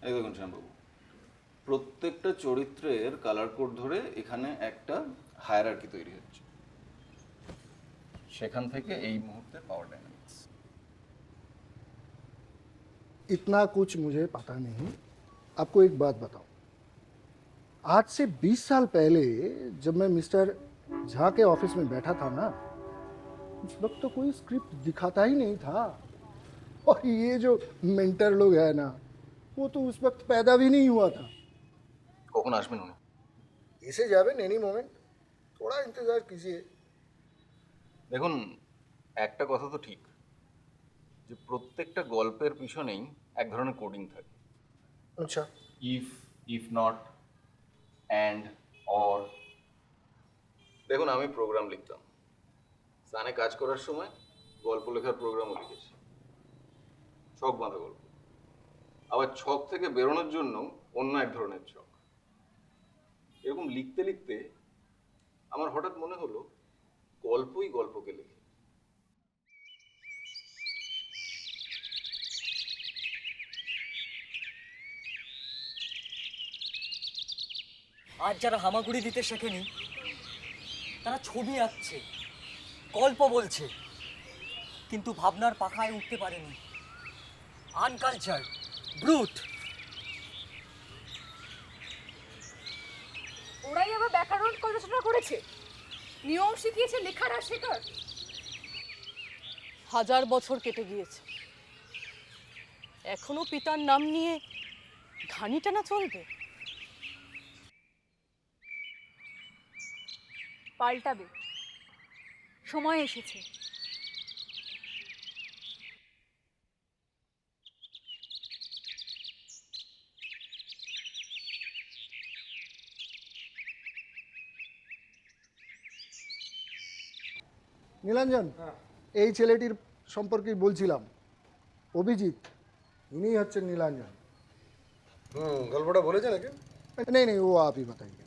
এই দেখুন শ্যামবাবু, প্রত্যেকটা চরিত্রের কালার কোড ধরে এখানে একটা হায়ারার্কি তৈরি হচ্ছে, সেখান থেকে এই মুহূর্তের পাওয়ার ডাইনামিক্স। इतना कुछ मुझे पता नहीं। आपको एक बात बताऊं, आज से 20 साल पहले जब मैं मिस्टर झा के ऑफिस में बैठा था ना, उस वक्त तो कोई स्क्रिप्ट दिखाता ही नहीं था। और ये जो मेंटर लोग है ना, वो तो उस वक्त पैदा भी नहीं हुआ था। কখন আসবেন উনি? इसे जावेन एनी मोमेंट, थोड़ा इंतजार कीजिए। দেখুন, একটা কথা তো ঠিক যে প্রত্যেকটা গল্পের পিছনেই এক ধরনের কোডিং থাকে। अच्छा। If, if not, and, or. দেখুন, আমি প্রোগ্রাম লিখতাম, সানে কাজ করার সময় গল্প লেখার প্রোগ্রামও লিখেছি, ছক বাঁধা গল্প। আবার ছক থেকে বেরোনোর জন্য অন্য এক ধরনের ছক। এরকম লিখতে লিখতে আমার হঠাৎ মনে হলো গল্পই গল্পকে লেখে। আজ যারা হামাগুড়ি দিতে শেখেনি তারা ছবি আঁকছে, গল্প বলছে, কিন্তু ভাবনার পাখায় উঠতে পারেনি। Unculture, brute. ওরাই আবার ব্যাকরণ গবেষণা করেছে, নিয়ম শিখিয়েছে লেখার আর শেখার। 1000 বছর কেটে গিয়েছে, এখনো পিতার নাম নিয়ে ঘানি টানা চলবে? পাল্টাবে, সময় এসেছে। নীলাঞ্জন, এই ছেলেটির সম্পর্কে বলছিলাম, অভিজিৎ, ইনি হচ্ছেন নীলাঞ্জন। গল্পটা বলেছে নাকি? नहीं नहीं, वो आप ही बताइए।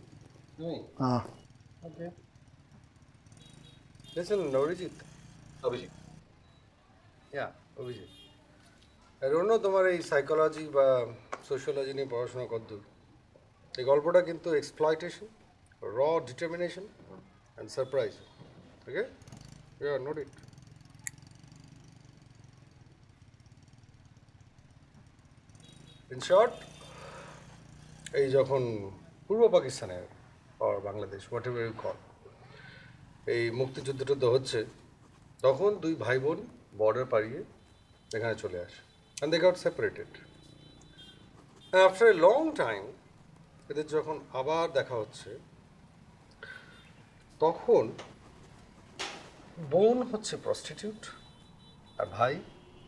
नहीं। हाँ। Okay. Listen, Abhijit. Abhijit, Abhijit, I don't know তোমার এই সাইকোলজি বা সোশিওলজি নিয়ে পড়াশোনা কতদূর। এই গল্পটা কিন্তু এক্সপ্লয়টেশন, র determination and surprise. Okay, note it. In short, এই যখন পূর্ব পাকিস্তানে আর Bangladesh, whatever you call, এই মুক্তিযুদ্ধ হচ্ছে, তখন দুই ভাই বোন বর্ডার পাড়িয়ে এখানে চলে আসে, and they got separated. After a long time এদের যখন আবার দেখা হচ্ছে, তখন বোন হচ্ছে প্রস্টিটিউট আর ভাই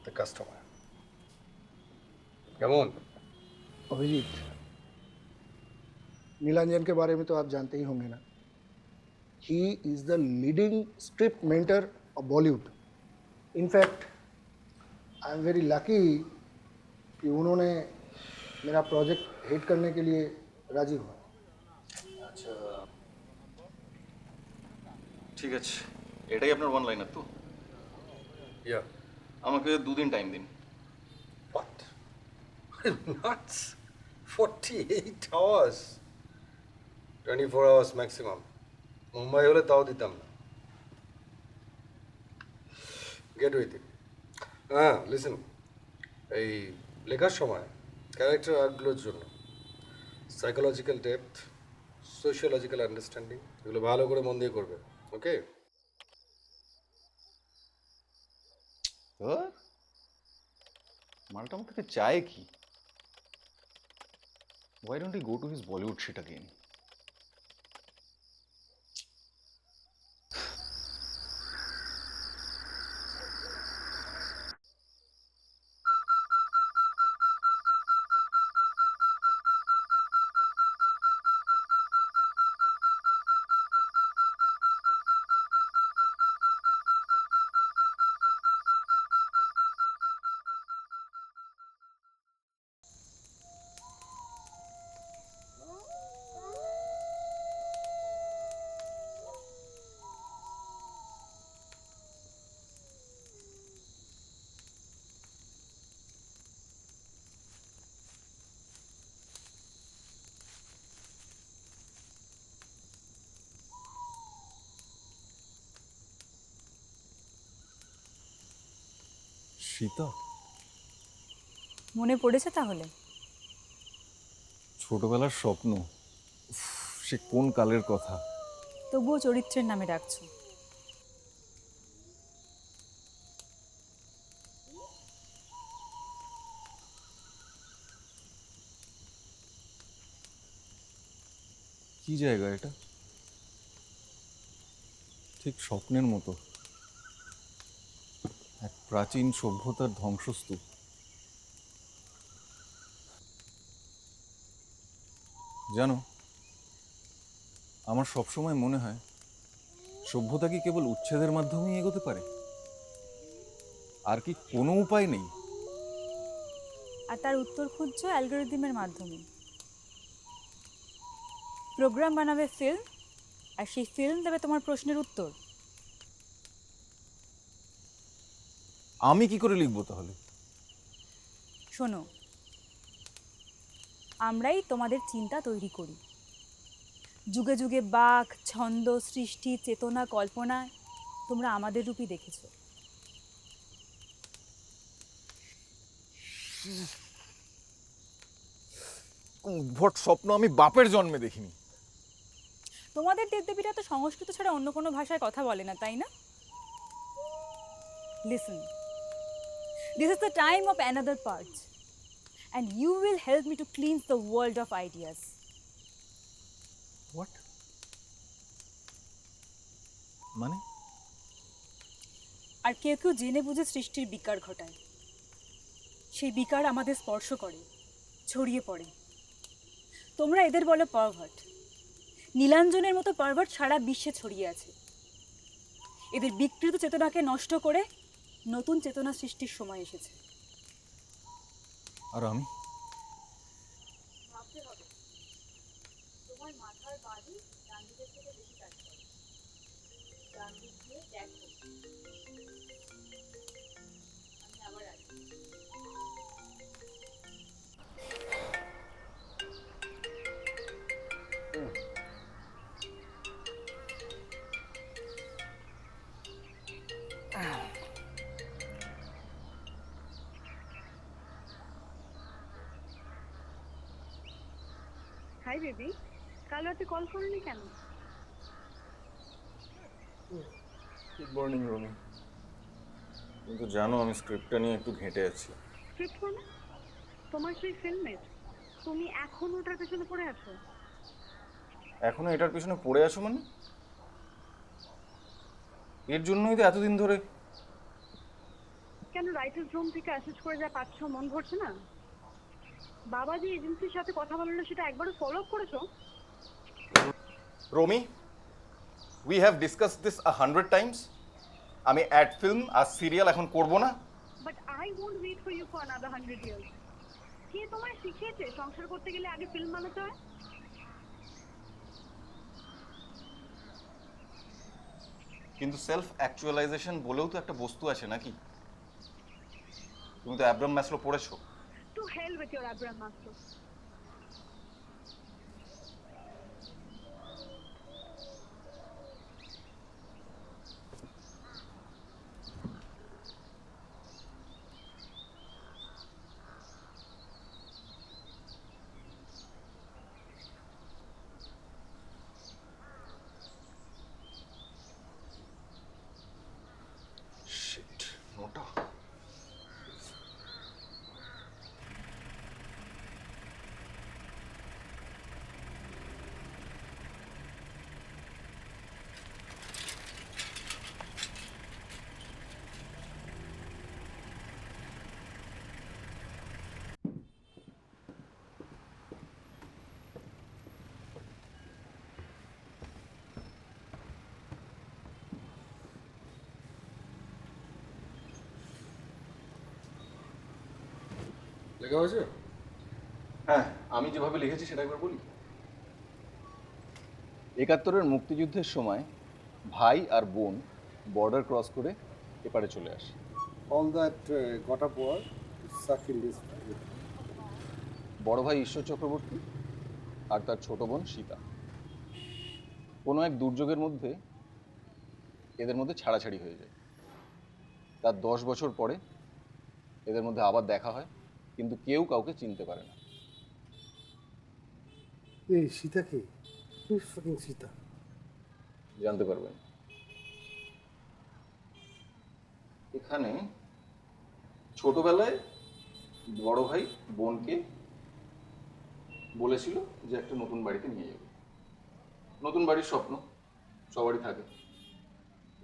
দ্য কাস্টমার। কেমন? अभिजीत, नीलांजन के बारे में तो आप जानते ही होंगे ना। He is the leading script mentor of Bollywood. In fact I am very lucky कि उन्होंने मेरा प्रोजेक्ट हेड करने के लिए राजी हुआ। আচ্ছা, ঠিক আছে, এটাই আপনার ওয়ান লাইনার তো? ইয়া। আমাকে 2 দিন টাইম দিন। What? Nuts? 48 hours. 24 hours maximum. Mumbai হলে তাও দিতাম না। Get with it. হ্যাঁ, লিসেন, এই লেখার সময় ক্যারেক্টার আর্টগুলোর জন্য সাইকোলজিক্যাল ডেপথ, সোশিওলজিক্যাল আন্ডারস্ট্যান্ডিং, এগুলো ভালো করে মন দিয়ে করবে। ওকে? মালটা আমার থেকে চায় কি? Why don't he go to his Bollywood shit again? Sita? মনে পড়েছে তাহলে? ছোটবেলার স্বপ্ন। উফ, সে কোন কালের কথা! তবুও চরিত্রের নামে ডাকছো। কি জায়গা এটা? ঠিক স্বপ্নের মতো। এক প্রাচীন সভ্যতার ধ্বংসস্তূপ। জানো, আমার সবসময় মনে হয় সভ্যতা কি কেবল উচ্ছেদের মাধ্যমেই এগোতে পারে? আর কি কোনো উপায় নেই? আর তার উত্তর খুঁজছো অ্যালগরিদমের মাধ্যমে। প্রোগ্রাম বানাবে ফিল্ম, আর সেই ফিল্ম দেবে তোমার প্রশ্নের উত্তর। আমি কি করে লিখবো তাহলে? শোনো, আমরাই তোমাদের চিন্তা তৈরি করি। যুগে যুগে বাক, ছন্দ, সৃষ্টি, চেতনা, কল্পনা তোমরা আমাদের রূপই দেখেছো। উদ্ভট স্বপ্ন আমি বাপের জন্মে দেখিনি। তোমাদের দেবদেবীরা তো সংস্কৃত ছাড়া অন্য কোনো ভাষায় কথা বলে না, তাই না? Listen, this is the time of another part, and you will help me to cleanse the world of ideas. What? মানে? আর কেউ কেউ জেনে বুঝে সৃষ্টির বিকার ঘটায়। সেই বিকার আমাদের স্পর্শ করে, ছড়িয়ে পড়ে। তোমরা এদের বলো পারভার্ট। নীলাঞ্জনের মতো পারভার্ট সারা বিশ্বে ছড়িয়ে আছে। এদের বিকৃত চেতনাকে নষ্ট করে নতুন চেতনা সৃষ্টির সময় এসেছে। আর আমি? তোমার মাথার বাড়ি ডান দিকের থেকে বেশি কাজ করে। ডান দিক দিয়ে দেখো। আমি আবার আসি। হাই বেবি, কাল রাতে কল করনি কেন? Good morning Romi. কিন্তু জানো, আমি স্ক্রিপ্টটা নিয়ে একটু ঘেঁটে আছি। স্ক্রিপ্ট মানে? তোমার সেই ফিল্মের তুমি এখন ওটার পেছনে পড়ে আছো? এখনো এটার পিছনে পড়ে আছো মানে? এর জন্যই তো এতদিন ধরে। কেন রাইটার্স রুম থেকে অ্যাসেস করে যা পাচ্ছ মন ভরছে না? বাবা যে এজেন্সির সাথে কথা বললো সেটা একবারও ফলো আপ করেছো? Romi, we have discuss this 100 times. আমি অ্যাড ফিল্ম আর সিরিয়াল এখন করব না। But I won't wait for you for another 100 years. কে তোমায় শিখিয়েছে সংসার করতে গেলে আগে ফিল্ম বানাতে হয়? কিন্তু সেলফ অ্যাকচুয়ালাইজেশন বলেও তো একটা বস্তু আছে নাকি? তুমি তো অ্যাব্রাম ম্যাসলো পড়েছো। To hell with your Abraham Maslow. Shit, নোটা। লেখা হয়েছে? হ্যাঁ, আমি যেভাবে লিখেছি সেটা একবার বলি। ৭১-এর মুক্তিযুদ্ধের সময় ভাই আর বোন বর্ডার ক্রস করে এপারে চলে আসে। All that got up war stuck in this. বড় ভাই ঈশ্বর চক্রবর্তী আর তার ছোট বোন সীতা কোনো এক দুর্যোগের মধ্যে এদের মধ্যে ছাড়াছাড়ি হয়ে যায়। তার 10 বছর পরে এদের মধ্যে আবার দেখা হয়, কিন্তু কেউ কাউকে চিনতে পারে না। এই সীতা কি? সীতা জানতে পারবেন। এখানে ছোটবেলায় বড় ভাই বোনকে বলেছিল যে একটা নতুন বাড়িতে নিয়ে যাবে। নতুন বাড়ির স্বপ্ন সবারই থাকে।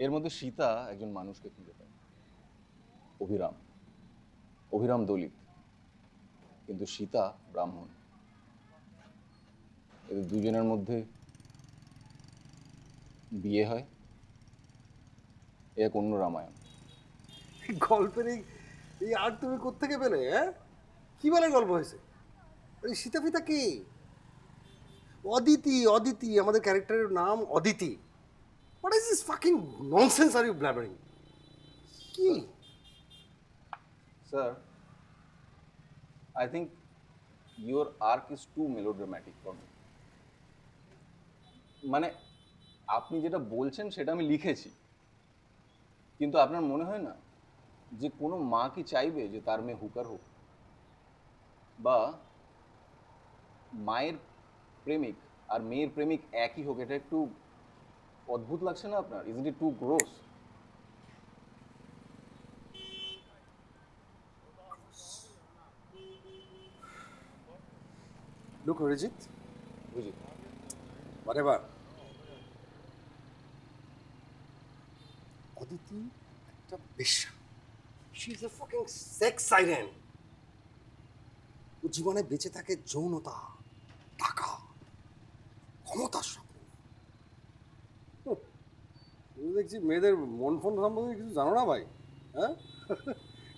এর মধ্যে সীতা একজন মানুষকে খুঁজে পায়, অভিরাম। অভিরাম দলিত, কিন্তু সীতা ব্রাহ্মণ। এদের দুজনের মধ্যে বিয়ে হয়। এ এক অন্য রামায়ণ। গল্পের এই আর তুমি কোত্থেকে পেলে? হ্যাঁ, কি বলে গল্প হয়েছে? এই সীতা ফিতা কি? অদিতি, অদিতি আমাদের ক্যারেক্টারের নাম Aditi. What is this fucking nonsense are you blabbering? কি? Sir, I think your arc is too melodramatic for me. মানে আপনি যেটা বলছেন সেটা আমি লিখেছি, কিন্তু আপনার মনে হয় না যে কোনো মা কি চাইবে যে তার মেয়ে হুকার হোক? বা মায়ের প্রেমিক আর মেয়ের প্রেমিক একই হোক? এটা একটু অদ্ভুত লাগছে না আপনার? Isn't it too gross? Look, Arijit, বুঝি। whatever. অদিতি একটা বেশ্যা। She is a fucking sex siren. ও জীবনে বেঁচে থাকে যৌনতা, টাকা, ক্ষমতার স্বপ্ন। তুমি দেখছি মেয়েদের মন ফোন সম্বন্ধে কিছু জানো না ভাই। হ্যাঁ,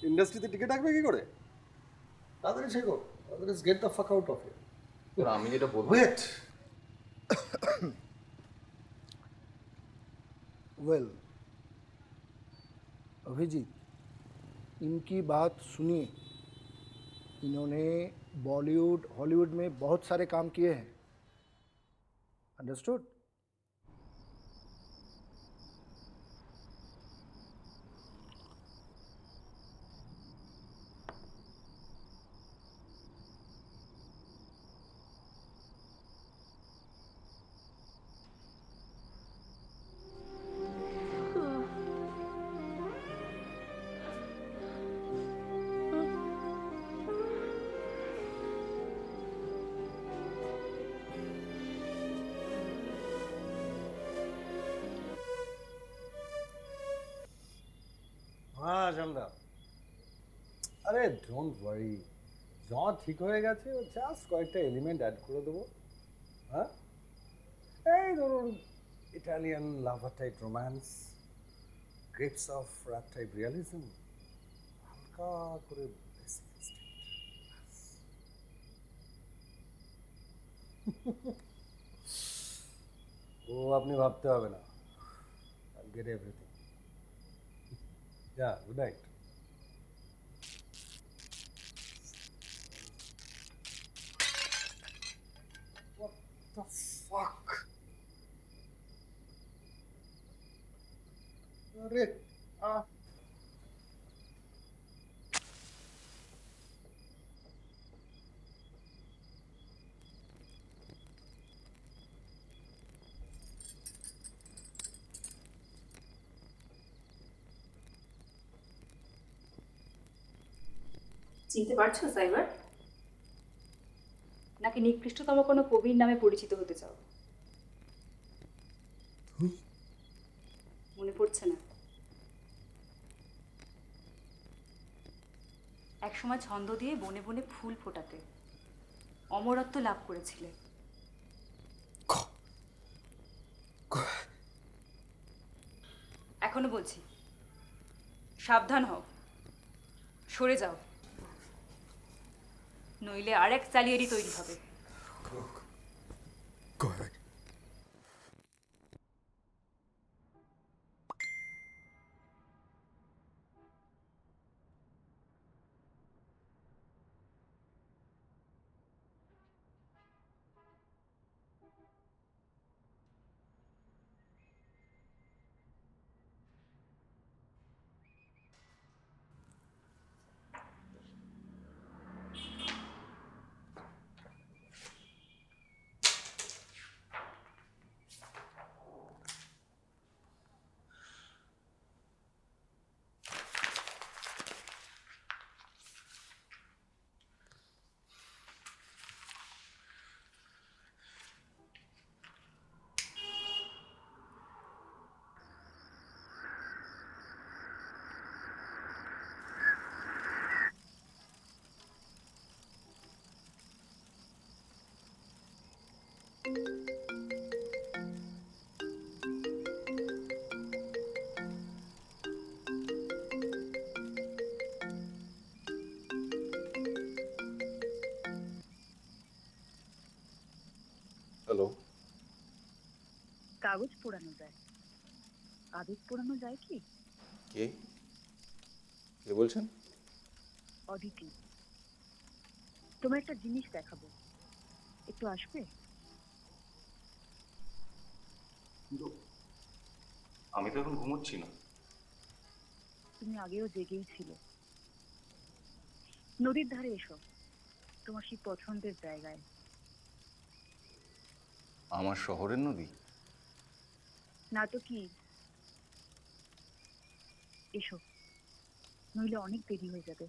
ইন্ডাস্ট্রিতে টিকে থাকবে কি করে? তাড়াতাড়ি শেখো, otherwise get the fuck out of here. Sir, আমি যেটা বলবো। ওয়েট, वेल अभिजीत, इनकी बात सुनिए। इन्होंने बॉलीवुड हॉलीवुड में बहुत सारे काम किए हैं, अंडरस्टूड? হ্যাঁ জানদা, আরে ডোন্ট ওয়ারি, জ ঠিক হয়ে গেছে। জাস্ট কয়েকটা এলিমেন্ট অ্যাড করে দেবো। হ্যাঁ, এই ধরুন Italian lover type romance, grapes of রাত টাইপ রিয়ালিজম, হালকা করে basic instinct। ও আপনি ভাবতে হবে না, I'll get everything. Yeah, good night. What the fuck? अरे চিনতে পারছো সাইবার? নাকি নিকৃষ্টতম কোনো কবির নামে পরিচিত হতে চাও? মনে পড়ছে না? একসময় ছন্দ দিয়ে বনে বনে ফুল ফোটাতে অমরত্ব লাভ করেছিলে। এখনো বলছি, সাবধান হও, সরে যাও, নইলে আরেক চালিয়েরই তৈরি হবে। go ahead. হ্যালো। কাগজ পোড়ানো যায়, আবেগ পোড়ানো যায় কি? কে কে বলছেন? অদিতি, তোমার একটা জিনিস দেখাবো, একটু আসবে? আমি তো এখন ঘুমোচ্ছি না। তুমি আগেও জেগেই ছিলে। নদীর ধারে এসো, তোমার সেই পছন্দের জায়গায়। আমার শহরের নদী? না তো কি, এসো, নইলে অনেক দেরি হয়ে যাবে।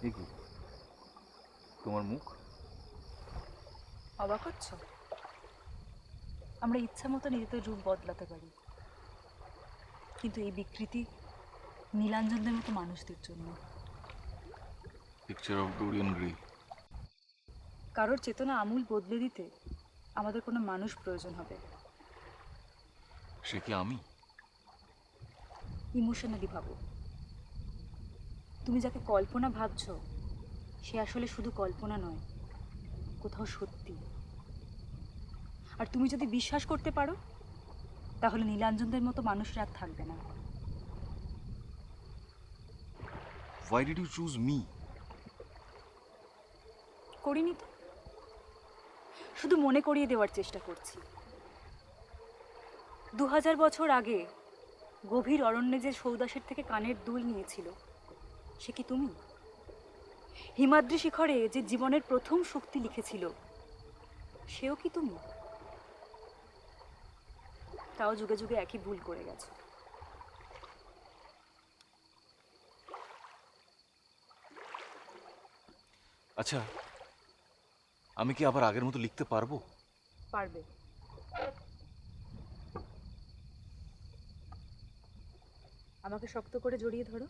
এ কি, তোমার মুখ? অবাক হচ্ছ? আমরা ইচ্ছা মতো নিজেদের রূপ বদলাতে পারি, কিন্তু এই বিকৃতি নীলাঞ্জনদের মতো মানুষদের জন্য। Picture of Dorian grey. কারোর চেতনা আমূল বদলে দিতে আমাদের কোনো মানুষ প্রয়োজন হবে। সে কি আমি? ইমোশনালি ভাবো। তুমি যাকে কল্পনা ভাবছো সে আসলে শুধু কল্পনা নয়, কোথাও সত্যি। আর তুমি যদি বিশ্বাস করতে পারো তাহলে নীলাঞ্জনদের মতো মানুষরা আর থাকবে না। Why did you choose me? করিনি তো, শুধু মনে করিয়ে দেওয়ার চেষ্টা করছি। 2000 বছর আগে গভীর অরণ্যে যে সৌদাসের থেকে কানের দুল নিয়েছিল সে কি তুমি? হিমাদ্রি শিখরে যে জীবনের প্রথম শক্তি লিখেছিল সেও কি তুমি? তাও যুগে যুগে একই ভুল করে গেছো। আচ্ছা, আমি কি আবার আগের মতো লিখতে পারবো? পারবে। আমাকে শক্ত করে জড়িয়ে ধরো।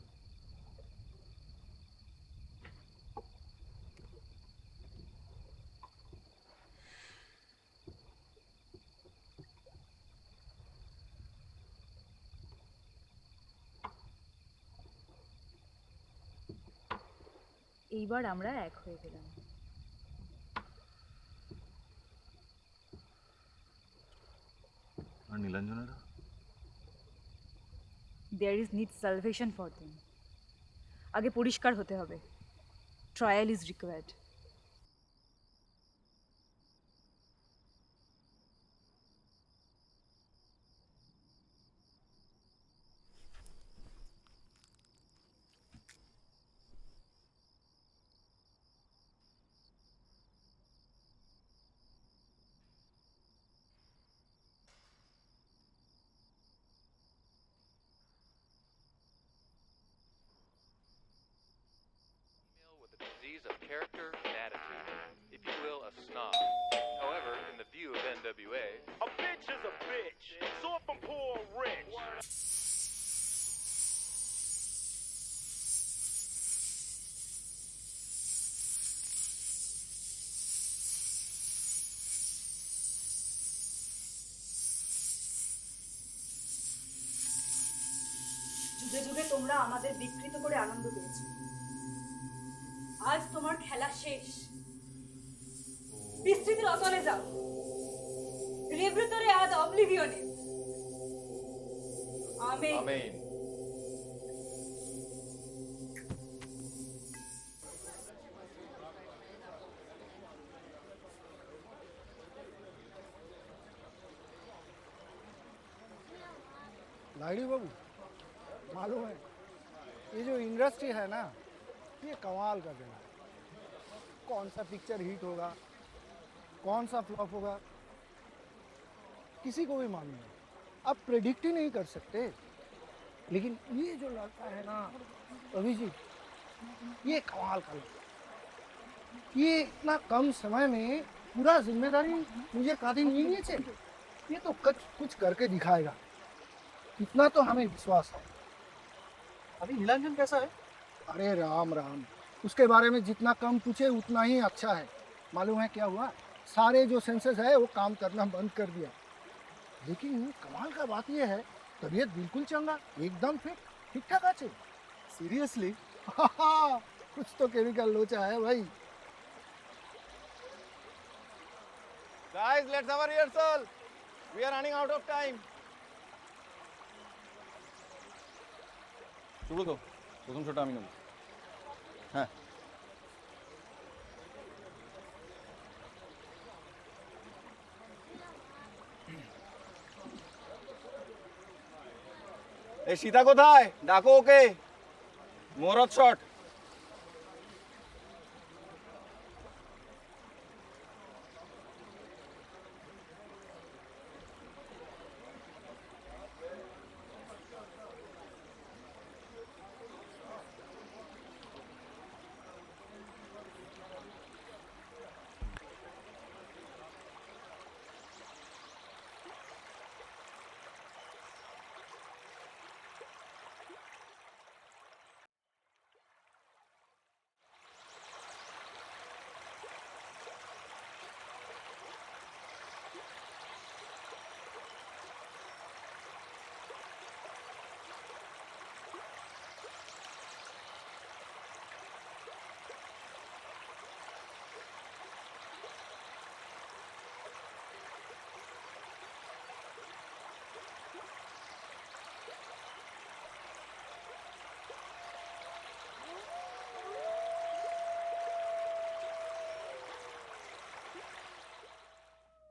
এইবার আমরা এক হয়ে গেলাম। আর নীলাঞ্জনেরা? There is need salvation for them. আগে পরিষ্কার হতে হবে। Trial is required. With a disease of character and attitude, if you will, a snob. However, in the view of NWA, a bitch is a bitch. So if I'm poor or rich. যুগে যুগে তোমরা আমাদের বিকৃত করে আনন্দ পেয়েছো। আজ তোমার খেলা শেষ। বিস্তৃতির অতলে যাও, রিভ্রতরে আদ অবলিভিয়নে। আমেন। আমেন। लाइडी बाबू, मालूम है ये जो इंडस्ट्री है ना, ये कमाल कर देना। कौन सा पिक्चर हिट होगा, कौन सा फ्लॉप होगा, किसी को भी मालूम नहीं। आप प्रेडिक्ट ही नहीं कर सकते। लेकिन ये जो लड़का है ना अभिजीत, ये कमाल का लड़का। ये इतना कम समय में पूरा जिम्मेदारी मुझे कादिर नहीं चाहिए। ये तो कुछ करके दिखाएगा। इतना तो हमें विश्वास है। अभी नीलांजन कैसा है? अरे राम राम, उसके बारे में जितना कम पूछे उतना ही अच्छा है। मालूम है क्या हुआ? सारे जो सेंसस है वो काम करना बंद कर दिया। लेकिन कमाल का बात यह है, तबीयत बिल्कुल चंगा, एकदम फिट, ठीक ठाक আছে। सीरियसली? कुछ तो केमिकल लोचा है भाई। Guys, let's have a rehearsal. We are running out of time. শুরু তো, প্রথম শটটা আমি নেব। হ্যাঁ। এই সীতা কোথায়? ডাকো ওকে। মোহরত শট।